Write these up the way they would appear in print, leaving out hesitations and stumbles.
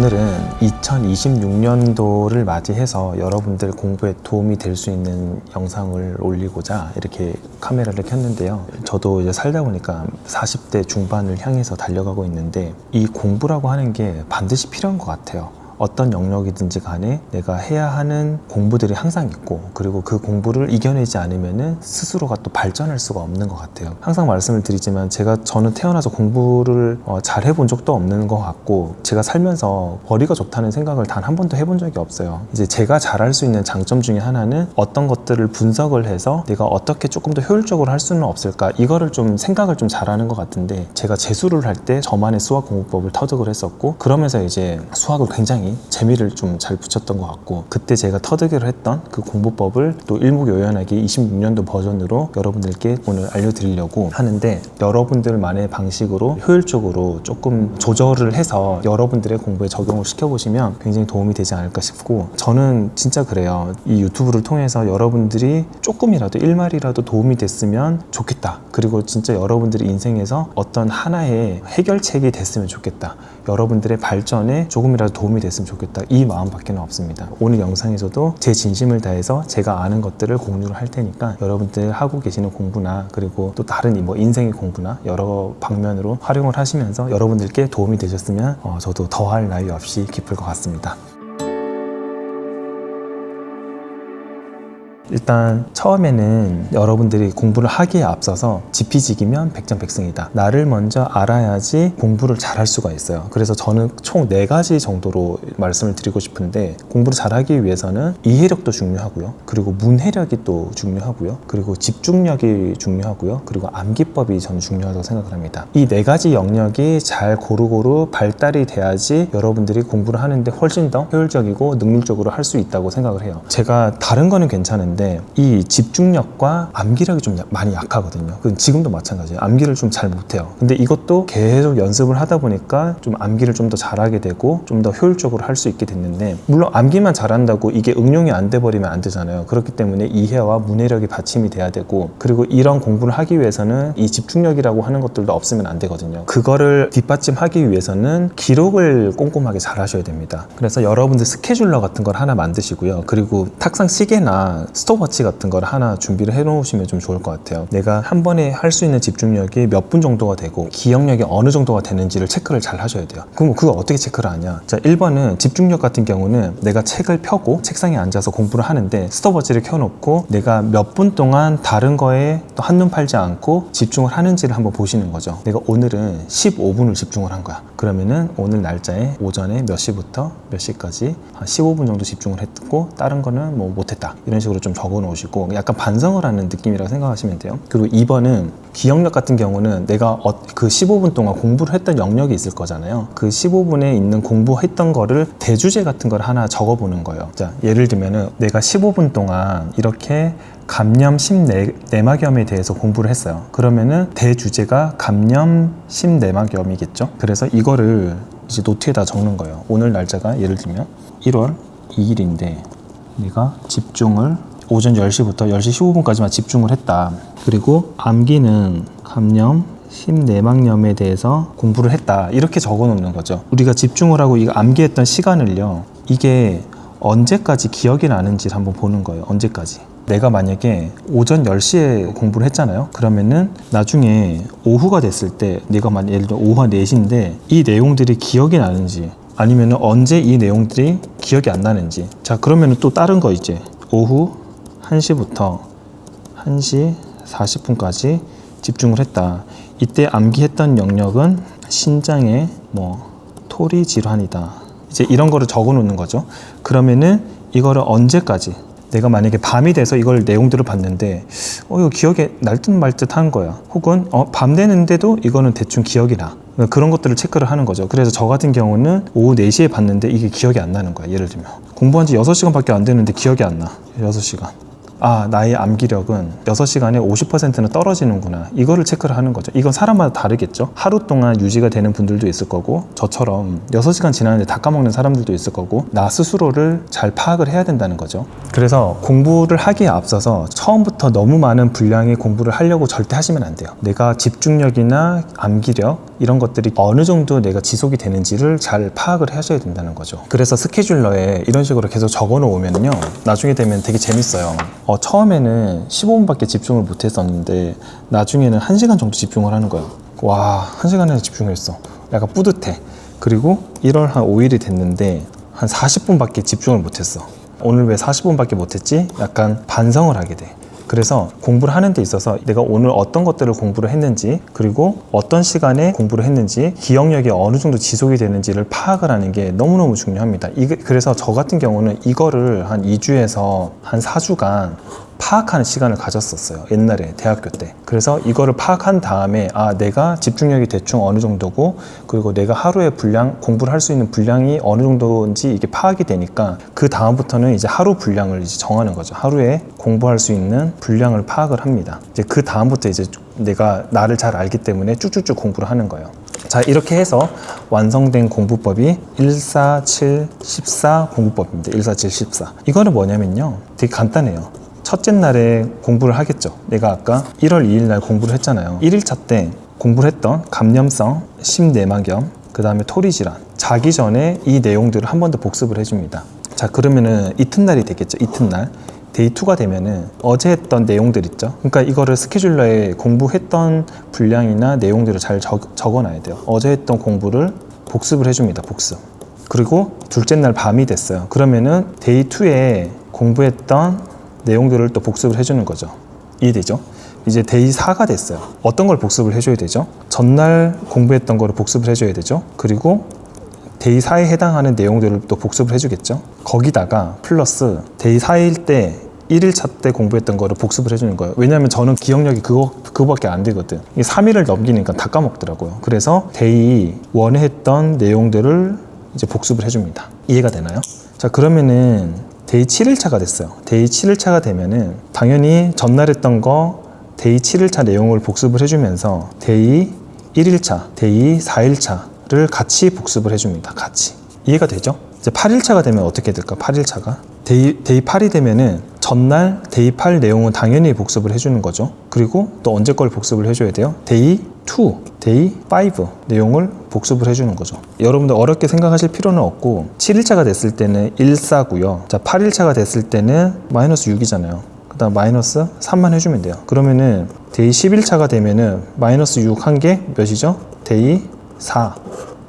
오늘은 2026년도를 맞이해서 여러분들 공부에 도움이 될 수 있는 영상을 올리고자 이렇게 카메라를 켰는데요. 저도 이제 살다 보니까 40대 중반을 향해서 달려가고 있는데 이 공부라고 하는 게 반드시 필요한 것 같아요. 어떤 영역이든지 간에 내가 해야 하는 공부들이 항상 있고, 그리고 그 공부를 이겨내지 않으면은 스스로가 또 발전할 수가 없는 것 같아요. 항상 말씀을 드리지만 저는 태어나서 공부를 잘 해본 적도 없는 것 같고, 제가 살면서 머리가 좋다는 생각을 단 한 번도 해본 적이 없어요. 이제 제가 잘할 수 있는 장점 중에 하나는 어떤 것들을 분석을 해서 내가 어떻게 조금 더 효율적으로 할 수는 없을까, 이거를 좀 생각을 좀 잘하는 것 같은데, 제가 재수를 할 때 저만의 수학 공부법을 터득을 했었고, 그러면서 이제 수학을 굉장히 재미를 좀 잘 붙였던 것 같고, 그때 제가 터득을 했던 그 공부법을 또 일목요연하게 26년도 버전으로 여러분들께 오늘 알려드리려고 하는데, 여러분들만의 방식으로 효율적으로 조금 조절을 해서 여러분들의 공부에 적용을 시켜보시면 굉장히 도움이 되지 않을까 싶고, 저는 진짜 그래요. 이 유튜브를 통해서 여러분들이 조금이라도 일말이라도 도움이 됐으면 좋겠다. 그리고 진짜 여러분들의 인생에서 어떤 하나의 해결책이 됐으면 좋겠다. 여러분들의 발전에 조금이라도 도움이 됐으면 좋겠다. 이 마음밖에 없습니다. 오늘 영상에서도 제 진심을 다해서 제가 아는 것들을 공유를 할 테니까, 여러분들 하고 계시는 공부나 그리고 또 다른 인생의 공부나 여러 방면으로 활용을 하시면서 여러분들께 도움이 되셨으면 저도 더할 나위 없이 기쁠 것 같습니다. 일단 처음에는 여러분들이 공부를 하기에 앞서서 지피지기면 백전백승이다. 나를 먼저 알아야지 공부를 잘할 수가 있어요. 그래서 저는 총 4가지 정도로 말씀을 드리고 싶은데, 공부를 잘하기 위해서는 이해력도 중요하고요, 그리고 문해력이 또 중요하고요, 그리고 집중력이 중요하고요, 그리고 암기법이 저는 중요하다고 생각을 합니다. 이 4가지 영역이 잘 고루고루 발달이 돼야지 여러분들이 공부를 하는데 훨씬 더 효율적이고 능률적으로 할 수 있다고 생각을 해요. 제가 다른 거는 괜찮은데 이 집중력과 암기력이 좀 많이 약하거든요. 지금도 마찬가지예요. 암기를 좀 잘 못해요. 근데 이것도 계속 연습을 하다 보니까 좀 암기를 좀 더 잘하게 되고 좀 더 효율적으로 할 수 있게 됐는데, 물론 암기만 잘한다고 이게 응용이 안 돼 버리면 안 되잖아요. 그렇기 때문에 이해와 문해력이 받침이 돼야 되고, 그리고 이런 공부를 하기 위해서는 이 집중력이라고 하는 것들도 없으면 안 되거든요. 그거를 뒷받침하기 위해서는 기록을 꼼꼼하게 잘 하셔야 됩니다. 그래서 여러분들 스케줄러 같은 걸 하나 만드시고요, 그리고 탁상 시계나 스톱워치 같은 걸 하나 준비를 해 놓으시면 좀 좋을 것 같아요. 내가 한 번에 할 수 있는 집중력이 몇 분 정도가 되고 기억력이 어느 정도가 되는지를 체크를 잘 하셔야 돼요. 그럼 그걸 어떻게 체크를 하냐? 자, 1번은 집중력 같은 경우는 내가 책을 펴고 책상에 앉아서 공부를 하는데 스톱워치를 켜놓고 내가 몇 분 동안 다른 거에 또 한눈 팔지 않고 집중을 하는지를 한번 보시는 거죠. 내가 오늘은 15분을 집중을 한 거야. 그러면은 오늘 날짜에 오전에 몇 시부터 몇 시까지 한 15분 정도 집중을 했고, 다른 거는 뭐 못했다, 이런 식으로 좀 적어 놓으시고 약간 반성을 하는 느낌이라고 생각하시면 돼요. 그리고 2번은 기억력 같은 경우는 내가 그 15분 동안 공부를 했던 영역이 있을 거잖아요. 그 15분에 있는 공부했던 거를 대주제 같은 걸 하나 적어 보는 거예요. 자, 예를 들면은 내가 15분 동안 이렇게 감염 심내막염에 대해서 공부를 했어요. 그러면은 대주제가 감염 심내막염이겠죠. 그래서 이거를 이제 노트에다 적는 거예요. 오늘 날짜가 예를 들면 1월 2일인데 내가 집중을 오전 10시부터 10시 15분까지만 집중을 했다. 그리고 암기는 감염 심내막염에 대해서 공부를 했다. 이렇게 적어 놓는 거죠. 우리가 집중을 하고 이거 암기했던 시간을요, 이게 언제까지 기억이 나는지를 한번 보는 거예요. 언제까지. 내가 만약에 오전 10시에 공부를 했잖아요. 그러면은 나중에 오후가 됐을 때 내가 예를 들어 오후 4시인데 이 내용들이 기억이 나는지, 아니면은 언제 이 내용들이 기억이 안 나는지. 자, 그러면은 또 다른 거 이제 오후 1시부터 1시 40분까지 집중을 했다. 이때 암기했던 영역은 신장의 토리 질환이다. 이제 이런 거를 적어 놓는 거죠. 그러면은 이거를 언제까지, 내가 만약에 밤이 돼서 이걸 내용들을 봤는데 이거 기억에 날 듯 말 듯 한 거야. 혹은 밤 되는데도 이거는 대충 기억이 나. 그런 것들을 체크를 하는 거죠. 그래서 저 같은 경우는 오후 4시에 봤는데 이게 기억이 안 나는 거야. 예를 들면 공부한 지 6시간밖에 안 되는데 기억이 안 나. 6시간. 나의 암기력은 6시간에 50%는 떨어지는구나, 이거를 체크를 하는 거죠. 이건 사람마다 다르겠죠. 하루 동안 유지가 되는 분들도 있을 거고, 저처럼 6시간 지났는데 다 까먹는 사람들도 있을 거고, 나 스스로를 잘 파악을 해야 된다는 거죠. 그래서 공부를 하기에 앞서서 처음부터 너무 많은 분량의 공부를 하려고 절대 하시면 안 돼요. 내가 집중력이나 암기력 이런 것들이 어느 정도 내가 지속이 되는지를 잘 파악을 하셔야 된다는 거죠. 그래서 스케줄러에 이런 식으로 계속 적어 놓으면요, 나중에 되면 되게 재밌어요. 처음에는 15분밖에 집중을 못 했었는데 나중에는 1시간 정도 집중을 하는 거예요. 와, 1시간에 집중했어. 약간 뿌듯해. 그리고 1월 한 5일이 됐는데 한 40분밖에 집중을 못 했어. 오늘 왜 40분밖에 못 했지? 약간 반성을 하게 돼. 그래서 공부를 하는 데 있어서 내가 오늘 어떤 것들을 공부를 했는지, 그리고 어떤 시간에 공부를 했는지, 기억력이 어느 정도 지속이 되는지를 파악을 하는 게 너무너무 중요합니다. 그래서 저 같은 경우는 이거를 한 2주에서 한 4주간 파악하는 시간을 가졌었어요. 옛날에 대학교 때. 그래서 이거를 파악한 다음에 내가 집중력이 대충 어느 정도고, 그리고 내가 하루에 공부를 할 수 있는 분량이 어느 정도인지 이게 파악이 되니까 그 다음부터는 이제 하루 분량을 이제 정하는 거죠. 하루에 공부할 수 있는 분량을 파악을 합니다. 이제 그 다음부터 이제 내가 나를 잘 알기 때문에 쭉쭉쭉 공부를 하는 거예요. 자, 이렇게 해서 완성된 공부법이 14714 공부법입니다. 14714. 이거는 뭐냐면요, 되게 간단해요. 첫째 날에 공부를 하겠죠. 내가 아까 1월 2일 날 공부를 했잖아요. 1일차 때 공부를 했던 감염성, 심내막염, 그 다음에 토리질환, 자기 전에 이 내용들을 한 번 더 복습을 해줍니다. 자, 그러면은 이튿날이 되겠죠. 이튿날 데이 2가 되면은 어제 했던 내용들 있죠. 그러니까 이거를 스케줄러에 공부했던 분량이나 내용들을 잘 적어놔야 돼요. 어제 했던 공부를 복습을 해줍니다. 복습. 그리고 둘째 날 밤이 됐어요. 그러면은 데이 2에 공부했던 내용들을 또 복습을 해주는 거죠. 이해되죠? 이제 데이 4가 됐어요. 어떤 걸 복습을 해줘야 되죠? 전날 공부했던 거를 복습을 해줘야 되죠. 그리고 데이 4에 해당하는 내용들을 또 복습을 해주겠죠. 거기다가 플러스 데이 4일 때 1일차 때 공부했던 거를 복습을 해주는 거예요. 왜냐하면 저는 기억력이 그거밖에 안 되거든. 이게 3일을 넘기니까 다 까먹더라고요. 그래서 데이 1에 했던 내용들을 이제 복습을 해줍니다. 이해가 되나요? 자, 그러면은 데이 7일차가 됐어요. 데이 7일차가 되면은 당연히 전날 했던 거 데이 7일차 내용을 복습을 해주면서 데이 1일차, 데이 4일차를 같이 복습을 해줍니다. 같이. 이해가 되죠? 이제 8일차가 되면 어떻게 될까? 8일차가 데이 8이 되면은 전날 데이 8 내용은 당연히 복습을 해주는 거죠. 그리고 또 언제 걸 복습을 해줘야 돼요? 데이 2, 데이 5 내용을 복습을 해주는 거죠. 여러분들 어렵게 생각하실 필요는 없고, 7일차가 됐을 때는 14고요. 자, 8일차가 됐을 때는 마이너스 6이잖아요. 그 다음 마이너스 3만 해주면 돼요. 그러면은 데이 10일차가 되면은 마이너스 6 한 개 몇이죠? 데이 4,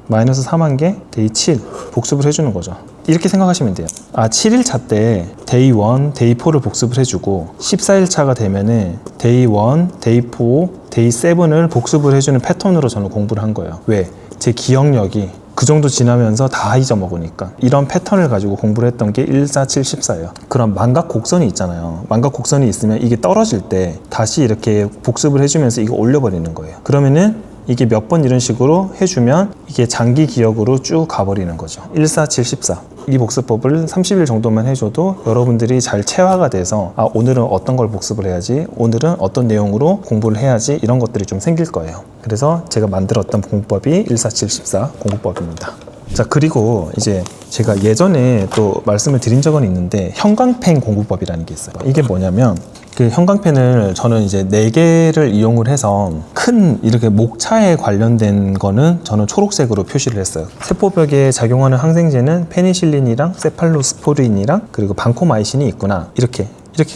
마이너스 3 한 개, 데이 7 복습을 해주는 거죠. 이렇게 생각하시면 돼요. 7일차 때 데이 1, 데이 4를 복습을 해주고, 14일차가 되면은 데이 1, 데이 4, 데이 7을 복습을 해주는 패턴으로 저는 공부를 한 거예요. 왜? 제 기억력이 그 정도 지나면서 다 잊어먹으니까. 이런 패턴을 가지고 공부를 했던 게 14714예요. 그럼 망각 곡선이 있잖아요. 망각 곡선이 있으면 이게 떨어질 때 다시 이렇게 복습을 해주면서 이거 올려버리는 거예요. 그러면은 이게 몇 번 이런 식으로 해주면 이게 장기 기억으로 쭉 가버리는 거죠. 14714. 이 복습법을 30일 정도만 해줘도 여러분들이 잘 체화가 돼서 오늘은 어떤 걸 복습을 해야지, 오늘은 어떤 내용으로 공부를 해야지, 이런 것들이 좀 생길 거예요. 그래서 제가 만들었던 공부법이 14714 공부법입니다. 자, 그리고 이제 제가 예전에 또 말씀을 드린 적은 있는데 형광펜 공부법이라는 게 있어요. 이게 뭐냐면 그 형광펜을 저는 이제 4개를 이용을 해서 큰 이렇게 목차에 관련된 거는 저는 초록색으로 표시를 했어요. 세포벽에 작용하는 항생제는 페니실린이랑 세팔로스포린이랑 그리고 반코마이신이 있구나, 이렇게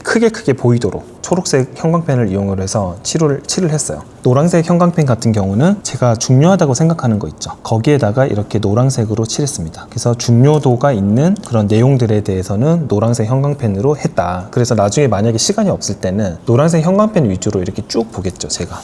크게 보이도록 초록색 형광펜을 이용을 해서 칠을 했어요. 노란색 형광펜 같은 경우는 제가 중요하다고 생각하는 거 있죠. 거기에다가 이렇게 노란색으로 칠했습니다. 그래서 중요도가 있는 그런 내용들에 대해서는 노란색 형광펜으로 했다. 그래서 나중에 만약에 시간이 없을 때는 노란색 형광펜 위주로 이렇게 쭉 보겠죠, 제가.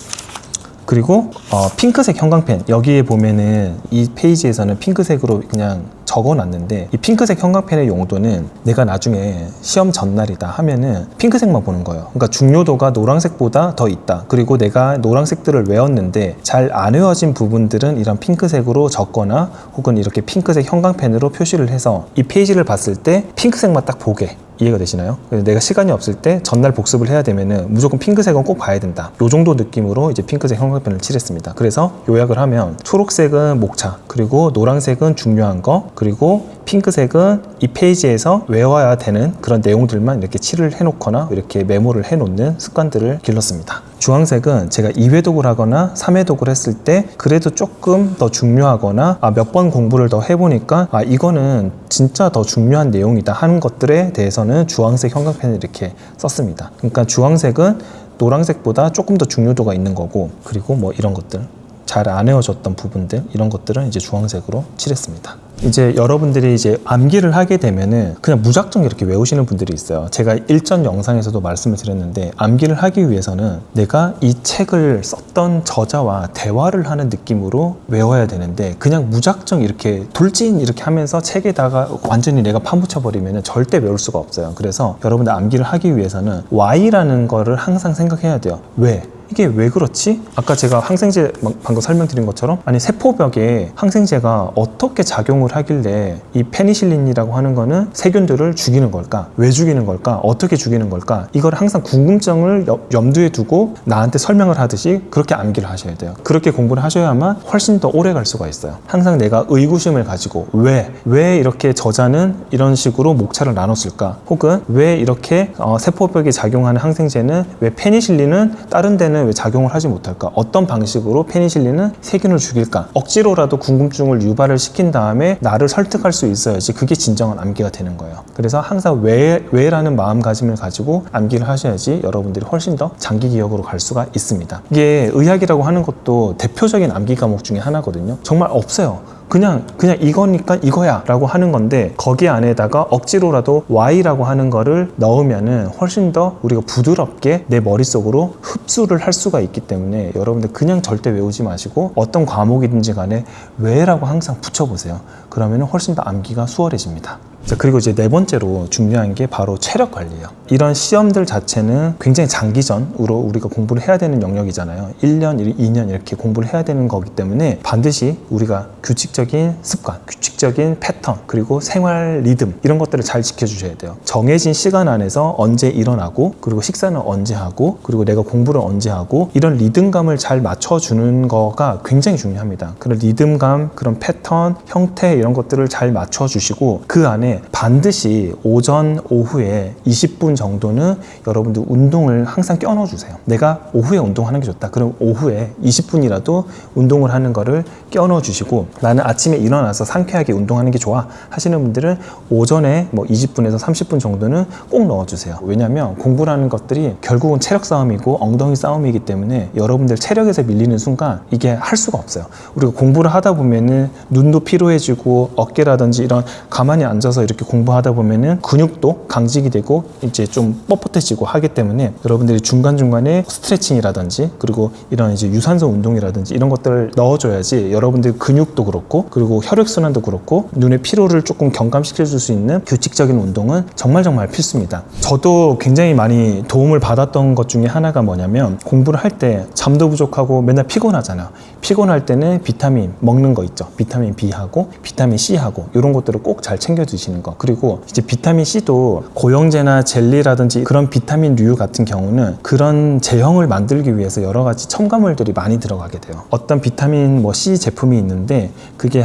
그리고 핑크색 형광펜, 여기에 보면은 이 페이지에서는 핑크색으로 그냥 적어놨는데, 이 핑크색 형광펜의 용도는 내가 나중에 시험 전날이다 하면은 핑크색만 보는 거예요. 그러니까 중요도가 노란색보다 더 있다. 그리고 내가 노란색들을 외웠는데 잘 안 외워진 부분들은 이런 핑크색으로 적거나 혹은 이렇게 핑크색 형광펜으로 표시를 해서 이 페이지를 봤을 때 핑크색만 딱 보게, 이해가 되시나요? 그래서 내가 시간이 없을 때 전날 복습을 해야 되면은 무조건 핑크색은 꼭 봐야 된다. 요 정도 느낌으로 이제 핑크색 형광펜을 칠했습니다. 그래서 요약을 하면 초록색은 목차, 그리고 노란색은 중요한 거, 그리고 핑크색은 이 페이지에서 외워야 되는 그런 내용들만 이렇게 칠을 해놓거나 이렇게 메모를 해놓는 습관들을 길렀습니다. 주황색은 제가 2회독을 하거나 3회독을 했을 때 그래도 조금 더 중요하거나 몇 번 공부를 더 해보니까 이거는 진짜 더 중요한 내용이다 하는 것들에 대해서는 주황색 형광펜을 이렇게 썼습니다. 그러니까 주황색은 노란색보다 조금 더 중요도가 있는 거고, 그리고 뭐 이런 것들 잘 안 외워졌던 부분들, 이런 것들은 이제 주황색으로 칠했습니다. 이제 여러분들이 이제 암기를 하게 되면은 그냥 무작정 이렇게 외우시는 분들이 있어요. 제가 일전 영상에서도 말씀을 드렸는데, 암기를 하기 위해서는 내가 이 책을 썼던 저자와 대화를 하는 느낌으로 외워야 되는데, 그냥 무작정 이렇게 돌진 이렇게 하면서 책에다가 완전히 내가 파묻혀 버리면은 절대 외울 수가 없어요. 그래서 여러분들 암기를 하기 위해서는 Y라는 거를 항상 생각해야 돼요. 왜? 이게 왜 그렇지? 아까 제가 항생제 방금 설명드린 것처럼, 아니 세포벽에 항생제가 어떻게 작용을 하길래 이 페니실린이라고 하는 거는 세균들을 죽이는 걸까? 왜 죽이는 걸까? 어떻게 죽이는 걸까? 이걸 항상 궁금증을 염두에 두고 나한테 설명을 하듯이 그렇게 암기를 하셔야 돼요. 그렇게 공부를 하셔야만 훨씬 더 오래 갈 수가 있어요. 항상 내가 의구심을 가지고 왜 이렇게 저자는 이런 식으로 목차를 나눴을까? 혹은 왜 이렇게 세포벽에 작용하는 항생제는, 왜 페니실린은 다른 데는 왜 작용을 하지 못할까? 어떤 방식으로 페니실린은 세균을 죽일까? 억지로라도 궁금증을 유발을 시킨 다음에 나를 설득할 수 있어야지 그게 진정한 암기가 되는 거예요. 그래서 항상 왜라는 마음가짐을 가지고 암기를 하셔야지 여러분들이 훨씬 더 장기 기억으로 갈 수가 있습니다. 이게 의학이라고 하는 것도 대표적인 암기 과목 중에 하나거든요. 정말 없어요. 그냥 이거니까 이거야 라고 하는 건데, 거기 안에다가 억지로라도 Y라고 하는 거를 넣으면은 훨씬 더 우리가 부드럽게 내 머릿속으로 흡수를 할 수가 있기 때문에, 여러분들 그냥 절대 외우지 마시고 어떤 과목이든지 간에 왜라고 항상 붙여보세요. 그러면은 훨씬 더 암기가 수월해집니다. 자, 그리고 이제 네 번째로 중요한 게 바로 체력 관리예요. 이런 시험들 자체는 굉장히 장기전으로 우리가 공부를 해야 되는 영역이잖아요. 1년, 2년 이렇게 공부를 해야 되는 거기 때문에 반드시 우리가 규칙적인 습관, 규칙적인 패턴, 그리고 생활 리듬, 이런 것들을 잘 지켜주셔야 돼요. 정해진 시간 안에서 언제 일어나고, 그리고 식사는 언제 하고, 그리고 내가 공부를 언제 하고, 이런 리듬감을 잘 맞춰주는 거가 굉장히 중요합니다. 그런 리듬감, 그런 패턴, 형태, 이런 것들을 잘 맞춰주시고, 그 안에 반드시 오전, 오후에 20분 정도는 여러분들 운동을 항상 껴넣어 주세요. 내가 오후에 운동하는 게 좋다. 그럼 오후에 20분이라도 운동을 하는 거를 껴넣어 주시고, 나는 아침에 일어나서 상쾌하게 운동하는 게 좋아 하시는 분들은 오전에 뭐 20분에서 30분 정도는 꼭 넣어 주세요. 왜냐하면 공부라는 것들이 결국은 체력 싸움이고 엉덩이 싸움이기 때문에, 여러분들 체력에서 밀리는 순간 이게 할 수가 없어요. 우리가 공부를 하다 보면은 눈도 피로해지고, 어깨라든지 이런 가만히 앉아서 이렇게 공부하다 보면은 근육도 강직이 되고 이제 좀 뻣뻣해지고 하기 때문에, 여러분들이 중간중간에 스트레칭이라든지, 그리고 이런 이제 유산소 운동이라든지 이런 것들을 넣어줘야지 여러분들 근육도 그렇고, 그리고 혈액순환도 그렇고, 눈의 피로를 조금 경감시켜 줄 수 있는 규칙적인 운동은 정말 필수입니다. 저도 굉장히 많이 도움을 받았던 것 중에 하나가 뭐냐면, 공부를 할 때 잠도 부족하고 맨날 피곤하잖아요. 피곤할 때는 비타민 먹는 거 있죠. 비타민 B하고 비타민 C하고 이런 것들을 꼭 잘 챙겨 드시는 거. 그리고 이제 비타민 C도 고형제나 젤리라든지 그런 비타민류 같은 경우는 그런 제형을 만들기 위해서 여러 가지 첨가물들이 많이 들어가게 돼요. 어떤 비타민 C 제품이 있는데 그게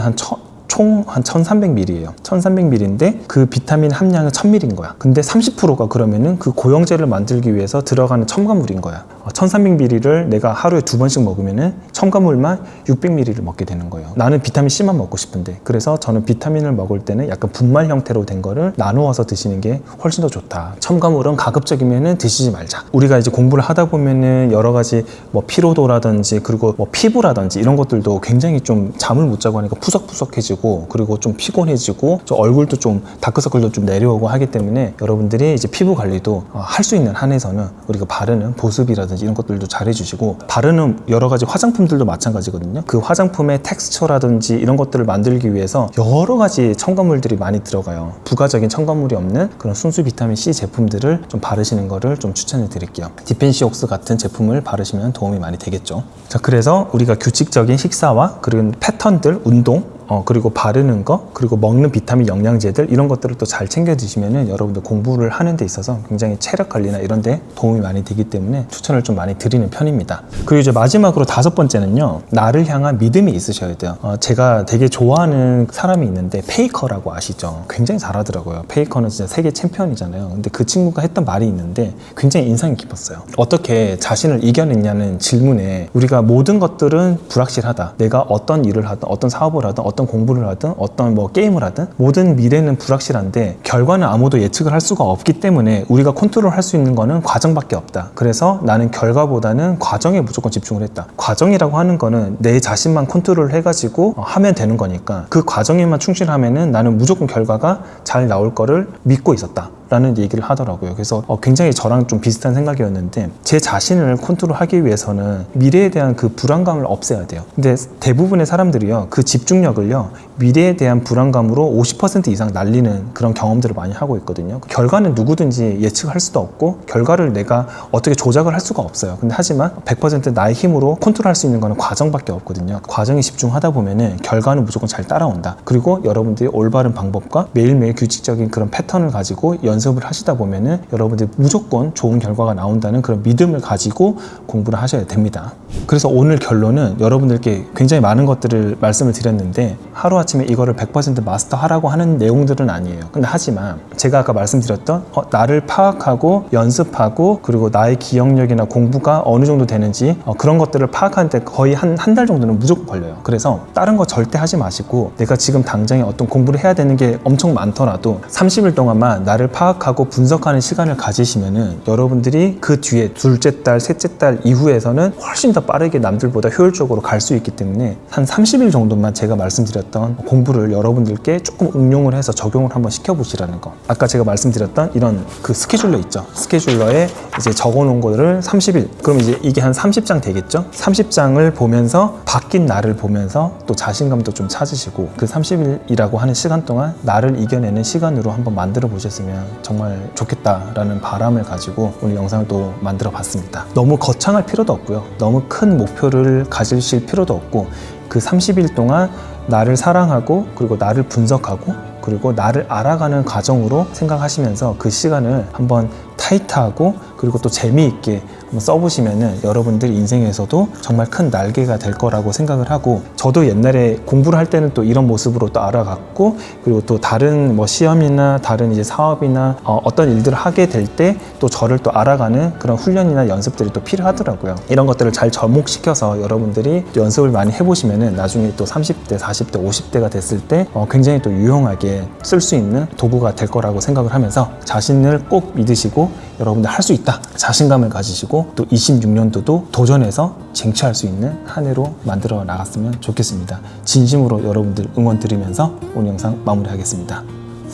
총 한 1300ml예요. 1300ml인데 그 비타민 함량은 1000ml인 거야. 근데 30%가 그러면은 그 고형제를 만들기 위해서 들어가는 첨가물인 거야. 1300ml를 내가 하루에 2번씩 먹으면은 첨가물만 600ml를 먹게 되는 거예요. 나는 비타민 C만 먹고 싶은데, 그래서 저는 비타민을 먹을 때는 약간 분말 형태로 된 거를 나누어서 드시는 게 훨씬 더 좋다. 첨가물은 가급적이면은 드시지 말자. 우리가 이제 공부를 하다 보면은 여러 가지 피로도라든지, 그리고 피부라든지 이런 것들도 굉장히 좀 잠을 못 자고 하니까 푸석푸석해지고, 그리고 좀 피곤해지고, 얼굴도 좀 다크서클도 좀 내려오고 하기 때문에, 여러분들이 이제 피부 관리도 할 수 있는 한에서는 우리가 바르는 보습이라든지 이런 것들도 잘 해주시고, 바르는 여러 가지 화장품들도 마찬가지거든요. 그 화장품의 텍스처라든지 이런 것들을 만들기 위해서 여러 가지 첨가물들이 많이 들어가요. 부가적인 첨가물이 없는 그런 순수 비타민 C 제품들을 좀 바르시는 거를 좀 추천해 드릴게요. 디펜시옥스 같은 제품을 바르시면 도움이 많이 되겠죠. 자, 그래서 우리가 규칙적인 식사와 그런 패턴들, 운동, 그리고 바르는 거, 그리고 먹는 비타민 영양제들 이런 것들을 또 잘 챙겨 드시면은 여러분들 공부를 하는 데 있어서 굉장히 체력 관리나 이런 데 도움이 많이 되기 때문에 추천을 좀 많이 드리는 편입니다. 그리고 이제 마지막으로 5번째는요, 나를 향한 믿음이 있으셔야 돼요. 제가 되게 좋아하는 사람이 있는데 페이커라고 아시죠? 굉장히 잘하더라고요. 페이커는 진짜 세계 챔피언이잖아요. 근데 그 친구가 했던 말이 있는데 굉장히 인상이 깊었어요. 어떻게 자신을 이겨냈냐는 질문에 우리가 모든 것들은 불확실하다. 내가 어떤 일을 하든 어떤 사업을 하든 어떤 공부를 하든 어떤 뭐 게임을 하든 모든 미래는 불확실한데 결과는 아무도 예측을 할 수가 없기 때문에 우리가 컨트롤할 수 있는 거는 과정밖에 없다. 그래서 나는 결과보다는 과정에 무조건 집중을 했다. 과정이라고 하는 거는 내 자신만 컨트롤 해가지고 하면 되는 거니까 그 과정에만 충실하면은 나는 무조건 결과가 잘 나올 거를 믿고 있었다. 라는 얘기를 하더라고요. 그래서 굉장히 저랑 좀 비슷한 생각이었는데 제 자신을 컨트롤하기 위해서는 미래에 대한 그 불안감을 없애야 돼요. 근데 대부분의 사람들이요, 그 집중력을요, 미래에 대한 불안감으로 50% 이상 날리는 그런 경험들을 많이 하고 있거든요. 결과는 누구든지 예측할 수도 없고 결과를 내가 어떻게 조작을 할 수가 없어요. 근데 하지만 100% 나의 힘으로 컨트롤할 수 있는 거는 과정밖에 없거든요. 과정에 집중하다 보면은 결과는 무조건 잘 따라온다. 그리고 여러분들이 올바른 방법과 매일매일 규칙적인 그런 패턴을 가지고 연습을 하시다 보면은 여러분들이 무조건 좋은 결과가 나온다는 그런 믿음을 가지고 공부를 하셔야 됩니다. 그래서 오늘 결론은 여러분들께 굉장히 많은 것들을 말씀을 드렸는데 하루아침에 이거를 100% 마스터하라고 하는 내용들은 아니에요. 근데 하지만 제가 아까 말씀드렸던 나를 파악하고 연습하고 그리고 나의 기억력이나 공부가 어느 정도 되는지 그런 것들을 파악하는데 거의 한 달 정도는 무조건 걸려요. 그래서 다른 거 절대 하지 마시고 내가 지금 당장에 어떤 공부를 해야 되는 게 엄청 많더라도 30일 동안만 나를 파악하고 분석하는 시간을 가지시면은 여러분들이 그 뒤에 둘째 달, 셋째 달 이후에서는 훨씬 더 빠르게 남들보다 효율적으로 갈 수 있기 때문에 한 30일 정도만 제가 말씀드렸던 공부를 여러분들께 조금 응용을 해서 적용을 한번 시켜보시라는 거. 아까 제가 말씀드렸던 이런 그 스케줄러 있죠. 스케줄러에 이제 적어놓은 거를 30일, 그럼 이제 이게 한 30장 되겠죠? 30장을 보면서 바뀐 나를 보면서 또 자신감도 좀 찾으시고 그 30일이라고 하는 시간 동안 나를 이겨내는 시간으로 한번 만들어 보셨으면 정말 좋겠다라는 바람을 가지고 오늘 영상을 또 만들어 봤습니다. 너무 거창할 필요도 없고요. 너무 큰 목표를 가지실 필요도 없고 그 30일 동안 나를 사랑하고 그리고 나를 분석하고 그리고 나를 알아가는 과정으로 생각하시면서 그 시간을 한번 타이트하고 그리고 또 재미있게 한번 써보시면은 여러분들 인생에서도 정말 큰 날개가 될 거라고 생각을 하고 저도 옛날에 공부를 할 때는 또 이런 모습으로 또 알아갔고 그리고 또 다른 뭐 시험이나 다른 이제 사업이나 어떤 일들을 하게 될 때 또 저를 또 알아가는 그런 훈련이나 연습들이 또 필요하더라고요. 이런 것들을 잘 접목시켜서 여러분들이 연습을 많이 해보시면은 나중에 또 30대, 40대, 50대가 됐을 때 굉장히 또 유용하게 쓸 수 있는 도구가 될 거라고 생각을 하면서 자신을 꼭 믿으시고 여러분들 할 수 있다 자신감을 가지시고 또 26년도도 도전해서 쟁취할 수 있는 한 해로 만들어 나갔으면 좋겠습니다. 진심으로 여러분들 응원 드리면서 오늘 영상 마무리하겠습니다.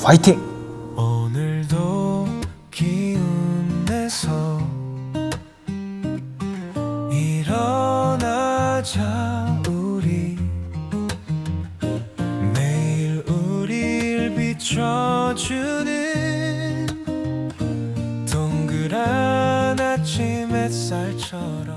파이팅! 오늘도 기운 내서 일어나자 우리 매일 우릴 비춰주는 동그란 아침 햇살처럼